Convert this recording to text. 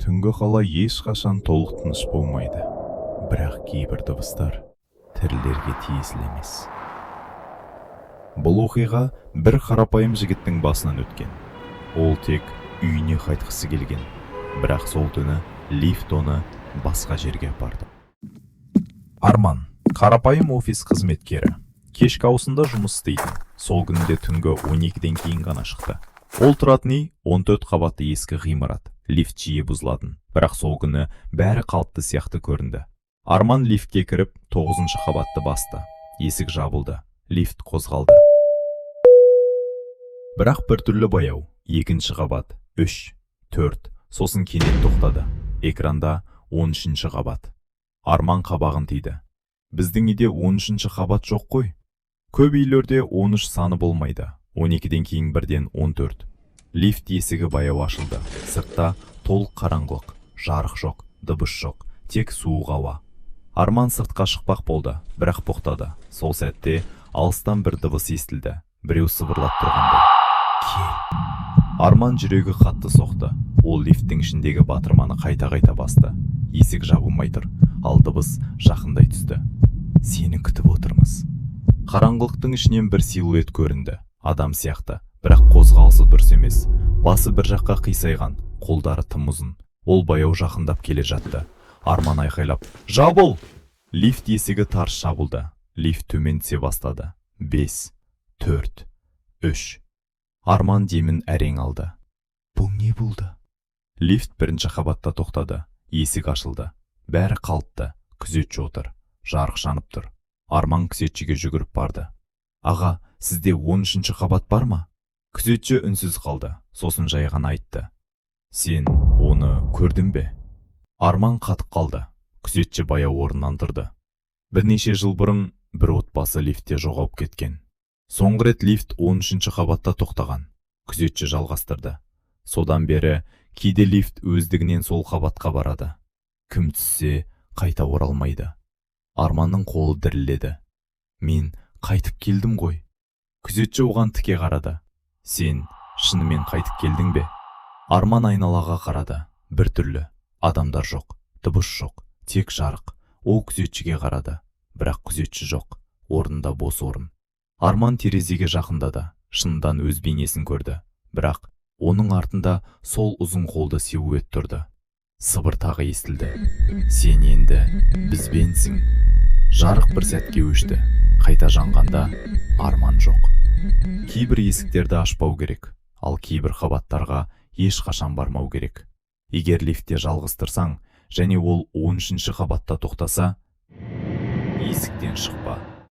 Түнгі қала ешқашан толық тыныш болмайды. Бірақ кейбір дыбыстар тірілерге тиесілі емес. Бұл оқиға бір қарапайым жігіттің басынан өткен. Ол тек үйіне қайтқысы келген. Бірақ сол түні лифт оны басқа жерге апарды. Арман, қарапайым офис қызметкері. Кешкі ауысында жұмыс істейтін. Сол күнде түнгі 12-ден кейін ғана шықты. Ол тұратын үй 14 қабатты ескі ғимарат. Лифт жиі бұзылатын, бірақ сол күні бәрі қалыпты сияқты көрінді. Арман лифтке кіріп 9-шы қабатты басты. Есік жабылды. Лифт қозғалды. Бірақ бір түрлі баяу. 2-ші қабат, 3, 4, сосын кенет тоқтады. Экранда 13-ші қабат. Арман қабағын тиді. Біздің үйде 13-ші қабат жоқ қой. Көп үйлерде 13 саны болмайды. 12-ден кейін бірден 14. Лифт есігі баяу ашылды. Сыртта толық қараңғылық, жарық жоқ, дыбыс жоқ, тек суық ауа. Арман сыртқа шықпақ болды, бірақ тоқтады. Сол сәтте алыстан бір дыбыс естілді. Біреу сыбырлап тұрғандай. Кел. Арман жүрегі қатты соқты. Ол лифттің ішіндегі батырманы қайта-қайта басты. Есік жабылмай тұр, ал дыбыс жақындай түсті. Сені күтіп отырмыз. Қараңғылықтың ішінен бір силуэт көрінді. Адам сияқты, бірақ қозғалысы дұрыс емес. Басы бір жаққа қисайған, қолдары тым ұзын. Ол баяу жақындап келе жатты. Арман айқайлап: "Жабыл!" Лифт есігі тарс жабылды. Лифт төмен түсе бастады. 5, 4, 3. Арман демін әрең алды. Бұл не болды? Лифт 1-ші қабатта тоқтады. Есік ашылды. Бәрі қалыпты. Күзетші отыр. Жарық жанып тұр. Арман күзетшіге жүгіріп барды. "Аға, сізде 13-ші қабат бар ма?" Күзетші үнсіз қалды. Сосын жай ғана айтты: "Сен оны көрдің бе?" Арман қатып қалды. Күзетші баяу орнынан тұрды. Бірнеше жыл бұрын бір отбасы лифтте жоғалып кеткен. Соңғы рет лифт 13-ші қабатта тоқтаған. Күзетші жалғастырды. Содан бері кейде лифт өздігінен сол қабатқа барады. Кім түссе қайта оралмайды. Арманның қолы дірілдеді. "Мен қайтып келдім ғой." Күзетші оған тіке қарады. "Сен шынымен қайтып келдің бе?" Арман айналаға қарады. Бір түрлі. Адамдар жоқ, дыбыс жоқ, тек жарық. Ол күзетшіге қарады. Бірақ күзетші жоқ. Орнында бос орын. Арман терезеге жақындады. Шындан өз бейнесін көрді. Бірақ оның артында сол ұзын қолды силуэт тұрды. Сыбыр тағы естілді. "Сен енді бізбенсің." Жарық бір сәтке өшті. Қайта жанғанда Арман жоқ. Кейбір есіктерді ашпау керек, ал кейбір қабаттарға ешқашан бармау керек. Егер лифтте жалғыз тұрсаң, және ол 13-ші қабатта тоқтаса, есіктен шықпа.